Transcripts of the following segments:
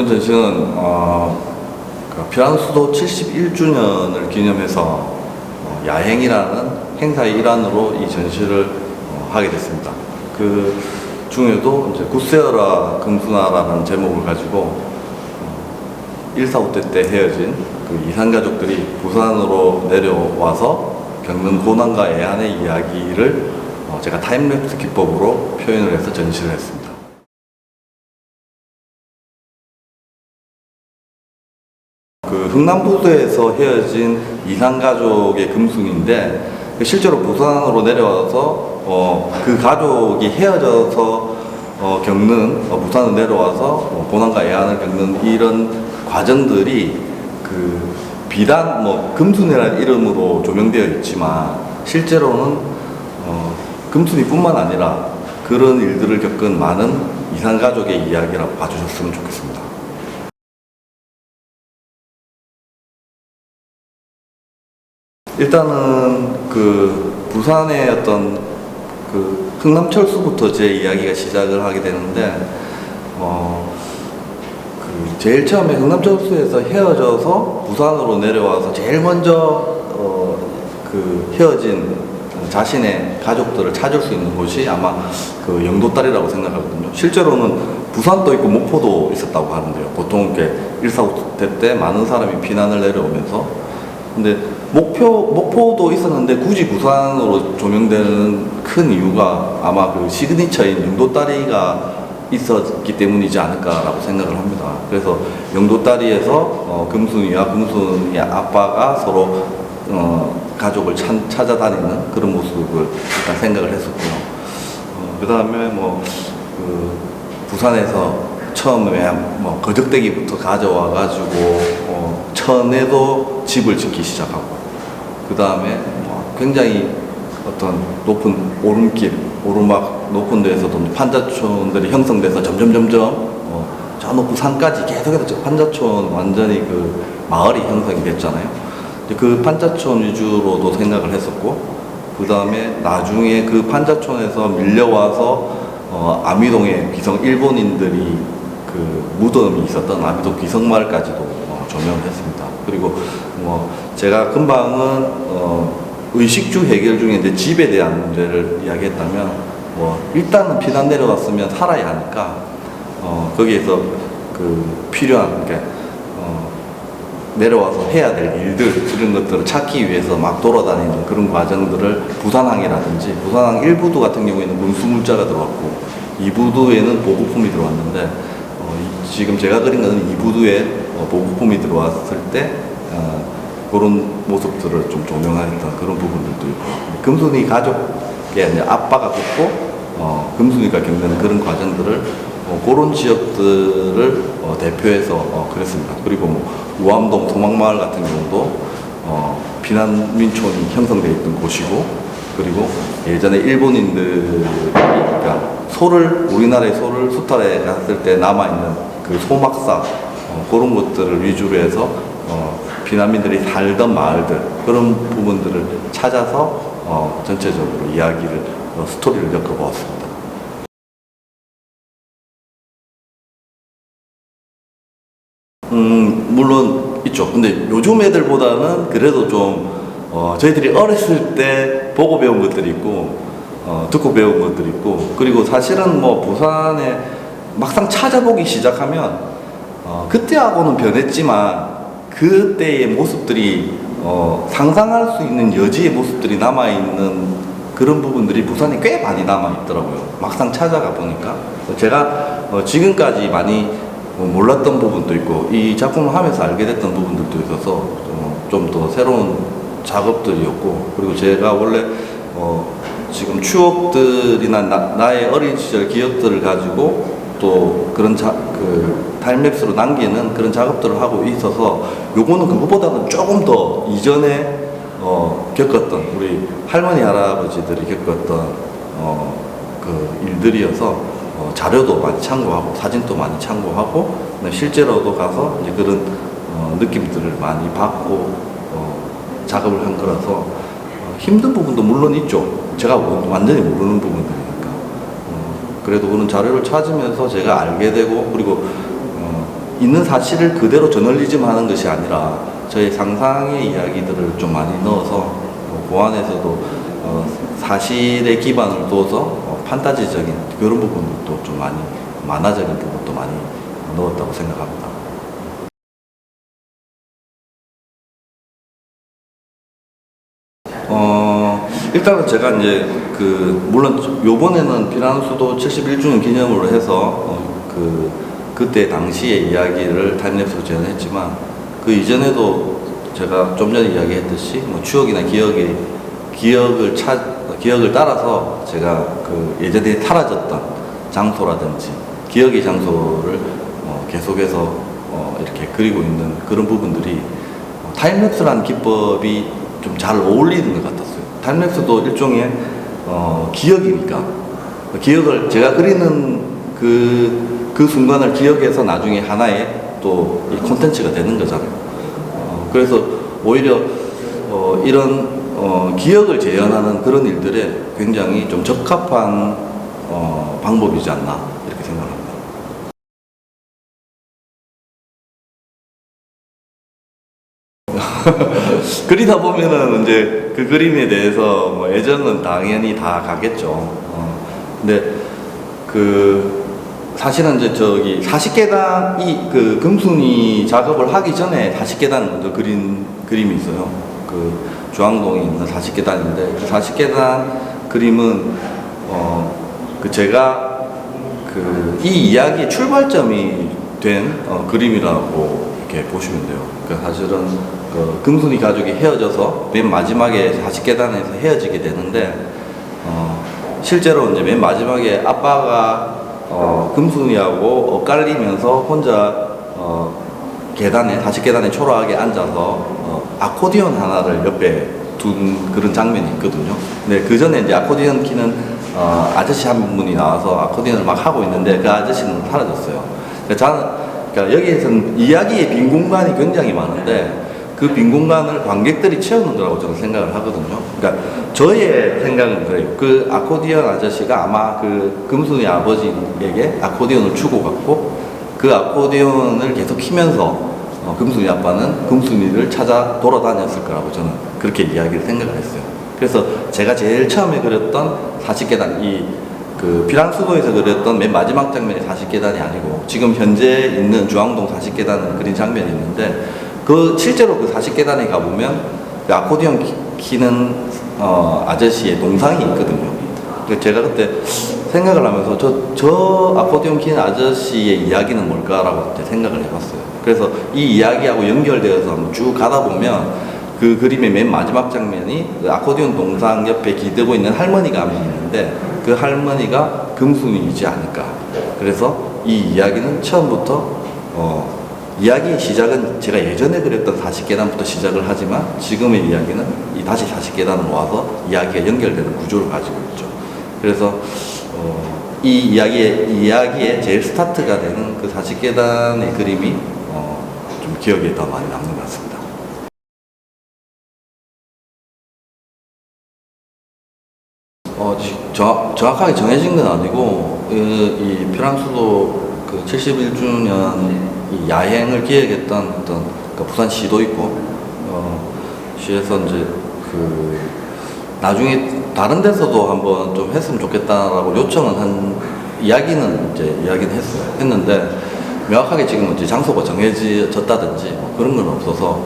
전시는 피란수도 71주년을 기념해서 야행이라는 행사의 일환으로 이 전시를 하게 됐습니다. 그 중에도 이제 굿세어라 금수나라는 제목을 가지고 1.4.5대 때 헤어진 그 이산가족들이 부산으로 내려와서 겪는 고난과 애환의 이야기를 제가 타임랩스 기법으로 표현을 해서 전시를 했습니다. 그 흥남부두에서 헤어진 이산가족의 금순인데 실제로 부산으로 내려와서 그 가족이 헤어져서 겪는 부산으로 내려와서 고난과 애환을 겪는 이런 과정들이 그 비단 금순이라는 이름으로 조명되어 있지만 실제로는 금순이뿐만 아니라 그런 일들을 겪은 많은 이산가족의 이야기라고 봐주셨으면 좋겠습니다. 일단은 그 부산의 어떤 그 흥남철수부터 제 이야기가 시작을 하게 되는데 그 제일 처음에 흥남철수에서 헤어져서 부산으로 내려와서 제일 먼저 그 헤어진 자신의 가족들을 찾을 수 있는 곳이 아마 그 영도다리라고 생각하거든요. 실제로는 부산도 있고 목포도 있었다고 하는데요. 보통 이렇게 1.4.5대 때 많은 사람이 피난을 내려오면서 근데 목포도 있었는데 굳이 부산으로 조명되는 큰 이유가 아마 그 시그니처인 영도다리가 있었기 때문이지 않을까라고 생각을 합니다. 그래서 영도다리에서 금순이와 금순이의 아빠가 서로 가족을 찾아다니는 그런 모습을 일단 생각을 했었고요. 그 다음에 그 부산에서 처음에 거적대기부터 가져와가지고 천에도 집을 짓기 시작하고 그 다음에 굉장히 어떤 높은 오르막 높은 데에서도 판자촌들이 형성돼서 점점 저 높은 산까지 계속해서 판자촌 완전히 그 마을이 형성이 됐잖아요. 그 판자촌 위주로도 생각을 했었고 그 다음에 나중에 그 판자촌에서 밀려와서 아미동에 일본인들이 그 무덤이 있었던 아미동 귀성마을까지도 조명을 했습니다. 그리고 제가 금방은 의식주 해결 중에 이제 집에 대한 문제를 이야기했다면 일단은 피난 내려왔으면 살아야 하니까 거기에서 그 필요한 내려와서 해야 될 일들 이런 것들을 찾기 위해서 막 돌아다니는 그런 과정들을 부산항이라든지 부산항 1부두 같은 경우에는 문수물자가 들어왔고 2부두에는 보급품이 들어왔는데 지금 제가 그린 거는 2부두에 보급품이 들어왔을 때 그런 모습들을 좀 조명했던 그런 부분들도 있고 금순이 가족의 이제 아빠가 겪고 금순이가 겪는 그런 과정들을 그런 지역들을 대표해서 그랬습니다. 그리고 우암동 소막마을 같은 경우도 비난민촌이 형성되어 있던 곳이고 그리고 예전에 일본인들이 우리나라의 소를 수탈해 갔을 때 남아있는 그 소막사 그런 것들을 위주로 해서 비난민들이 살던 마을들 그런 부분들을 찾아서 전체적으로 이야기를 스토리를 엮어보았습니다. 물론 있죠. 근데 요즘 애들보다는 그래도 좀 저희들이 어렸을 때 보고 배운 것들이 있고 듣고 배운 것들이 있고 그리고 사실은 부산에 막상 찾아보기 시작하면 그때하고는 변했지만 그때의 모습들이 상상할 수 있는 여지의 모습들이 남아있는 그런 부분들이 부산에 꽤 많이 남아있더라고요. 막상 찾아가 보니까 제가 지금까지 많이 몰랐던 부분도 있고 이 작품을 하면서 알게 됐던 부분들도 있어서 좀 더 새로운 작업들이었고 그리고 제가 원래 지금 추억들이나 나의 어린 시절 기억들을 가지고 또 그런 그 타임랩스로 남기는 그런 작업들을 하고 있어서 요거는 그거보다는 조금 더 이전에 겪었던 우리 할머니 할아버지들이 겪었던 그 일들이어서 자료도 많이 참고하고 사진도 많이 참고하고 실제로도 가서 이제 그런 느낌들을 많이 받고 작업을 한 거라서 힘든 부분도 물론 있죠. 제가 완전히 모르는 부분들이니까. 그래도 그런 자료를 찾으면서 제가 알게 되고 그리고 있는 사실을 그대로 저널리즘 하는 것이 아니라 저희 상상의 이야기들을 좀 많이 넣어서 그 안에서도 사실에 기반을 둬서 판타지적인 그런 부분도 좀 많이 만화적인 부분도 많이 넣었다고 생각합니다. 일단은 제가 이제 물론 요번에는 피란수도 71주년 기념으로 해서 그때 당시의 이야기를 타임랩스로 재현했지만 그 이전에도 제가 좀 전에 이야기했듯이 뭐 추억이나 기억을 따라서 제가 예전에 사라졌던 장소라든지 기억의 장소를 계속해서 이렇게 그리고 있는 그런 부분들이 타임랩스라는 기법이 좀 잘 어울리는 것 같았어요. 타임랩스도 일종의 기억이니까 기억을 제가 그리는 그 순간을 기억해서 나중에 하나의 또 이 콘텐츠가 되는 거잖아요. 그래서 오히려 이런 기억을 재현하는 그런 일들에 굉장히 좀 적합한 방법이지 않나 이렇게 생각합니다. 그리다 보면은 이제 그 그림에 대해서 뭐 애정은 당연히 다 가겠죠. 근데 사실은 이제 저기 40계단 금순이 작업을 하기 전에 40계단 먼저 그린 그림이 있어요. 중앙동에 있는 40계단인데 그 40계단 그림은 제가 이 이야기의 출발점이 된 그림이라고 이렇게 보시면 돼요. 그러니까 사실은 금순이 가족이 헤어져서 맨 마지막에 40계단에서 헤어지게 되는데 실제로 이제 맨 마지막에 아빠가 금순이하고 엇갈리면서 혼자 계단에 40계단에 초라하게 앉아서 아코디언 하나를 옆에 둔 그런 장면이 있거든요. 근데 그 전에 이제 아코디언 키는 아저씨 한 분이 나와서 아코디언을 막 하고 있는데 그 아저씨는 사라졌어요. 그러니까 여기에서는 이야기의 빈 공간이 굉장히 많은데 그 빈 공간을 관객들이 채우는 거라고 저는 생각을 하거든요. 그러니까 저의 생각은 그래요. 그 아코디언 아저씨가 아마 그 금순이 아버지에게 아코디언을 주고 갔고 그 아코디언을 계속 키면서 금순이 아빠는 금순이를 찾아 돌아다녔을 거라고 저는 그렇게 이야기를 생각을 했어요. 그래서 제가 제일 처음에 그렸던 40계단 피란수도에서 그렸던 맨 마지막 장면이 40계단이 아니고 지금 현재 있는 중앙동 40계단을 그린 장면이 있는데 실제로 그 40계단에 가보면 그 아코디언 키는 아저씨의 동상이 있거든요. 제가 그때 생각을 하면서 저 아코디언 키는 아저씨의 이야기는 뭘까라고 그때 생각을 해봤어요. 그래서 이 이야기하고 연결되어서 한번 쭉 가다 보면 그 그림의 맨 마지막 장면이 그 아코디언 동상 옆에 기대고 있는 할머니가 한 명 있는데 그 할머니가 금순이이지 않을까. 그래서 이 이야기는 처음부터 이야기의 시작은 제가 예전에 그렸던 40계단부터 시작을 하지만 지금의 이야기는 다시 40계단으로 와서 이야기가 연결되는 구조를 가지고 있죠. 그래서 이 이야기의 제일 스타트가 되는 그 40계단의 그림이 좀 기억에 더 많이 남는 것 같습니다. 정확하게 정해진 건 아니고 이 피란수도 71주년 야행을 기획했던 어떤 부산시도 있고 시에서 이제 나중에 다른 데서도 한번 좀 했으면 좋겠다라고 요청은 이야기는 했는데 명확하게 지금 이제 장소가 정해졌다든지 뭐 그런 건 없어서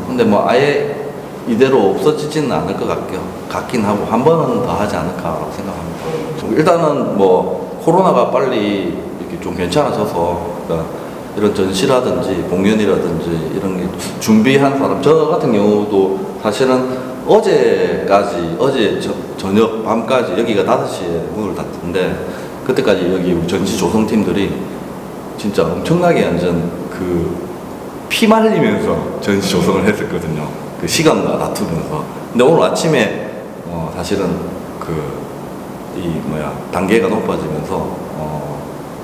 근데 뭐 아예 이대로 없어지지는 않을 것 같긴 하고 한 번은 더 하지 않을까라고 생각합니다. 일단은 뭐 코로나가 빨리 이렇게 좀 괜찮아져서 이런 전시라든지 공연이라든지 이런 게 준비한 사람 저 같은 경우도 사실은 어제 저녁 밤까지 여기가 5시에 문을 닫던데 그때까지 여기 전시 조성팀들이 진짜 엄청나게 완전 피 말리면서 전시 조성을 했었거든요. 그 시간과 다투면서. 근데 오늘 아침에 사실은 단계가 높아지면서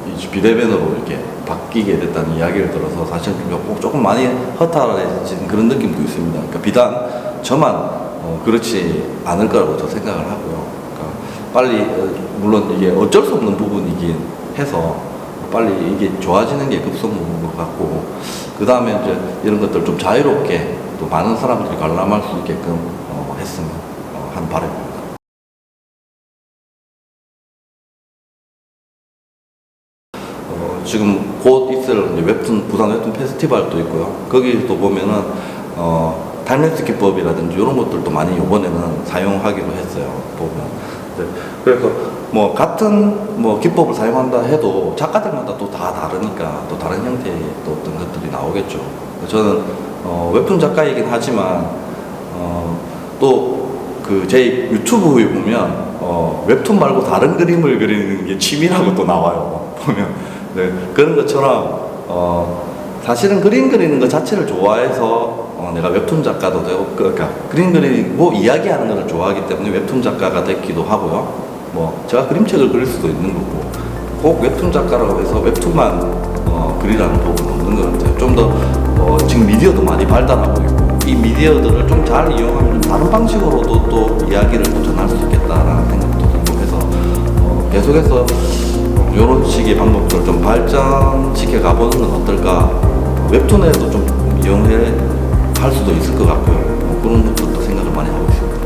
이 비대면으로 이렇게 바뀌게 됐다는 이야기를 들어서 사실 조금 많이 허탈해진 그런 느낌도 있습니다. 그러니까 비단 저만 그렇지 않을 거라고 저 생각을 하고요. 그러니까 빨리 물론 이게 어쩔 수 없는 부분이긴 해서 빨리 이게 좋아지는 게 급선무인 것 같고, 그 다음에 이제 이런 것들 좀 자유롭게 또 많은 사람들이 관람할 수 있게끔 했으면 하는 바람입니다. 지금 곧 있을 이제 부산 웹툰 페스티벌도 있고요. 거기도 보면은 타임랩스 기법이라든지 이런 것들도 많이 이번에는 사용하기로 했어요. 보면. 네. 그래서 뭐 같은 뭐 기법을 사용한다 해도 작가들마다 또 다 다르니까 또 다른 형태의 또 어떤 것들이 나오겠죠. 저는 웹툰 작가이긴 하지만 또 그 제 유튜브에 보면 웹툰 말고 다른 그림을 그리는 게 취미라고 또 나와요. 보면. 네, 그런 것처럼 사실은 그림 그리는 것 자체를 좋아해서 내가 웹툰 작가도 되고, 그러니까 그림 그리고 이야기하는 것을 좋아하기 때문에 웹툰 작가가 됐기도 하고요. 뭐 제가 그림책을 그릴 수도 있는 거고, 꼭 웹툰 작가라고 해서 웹툰만 그리라는 법은 없는 것 같아요. 좀 더 지금 미디어도 많이 발달하고 있고, 이 미디어들을 좀 잘 이용하면 좀 다른 방식으로도 또 이야기를 또 전할 수 있겠다라는 생각도 들고 해서 계속해서 이런 식의 방법들을 좀 발전시켜 가보는 건 어떨까. 웹툰에도 좀 이용해 할 수도 있을 것 같고요. 그런 것들도 생각을 많이 하고 있습니다.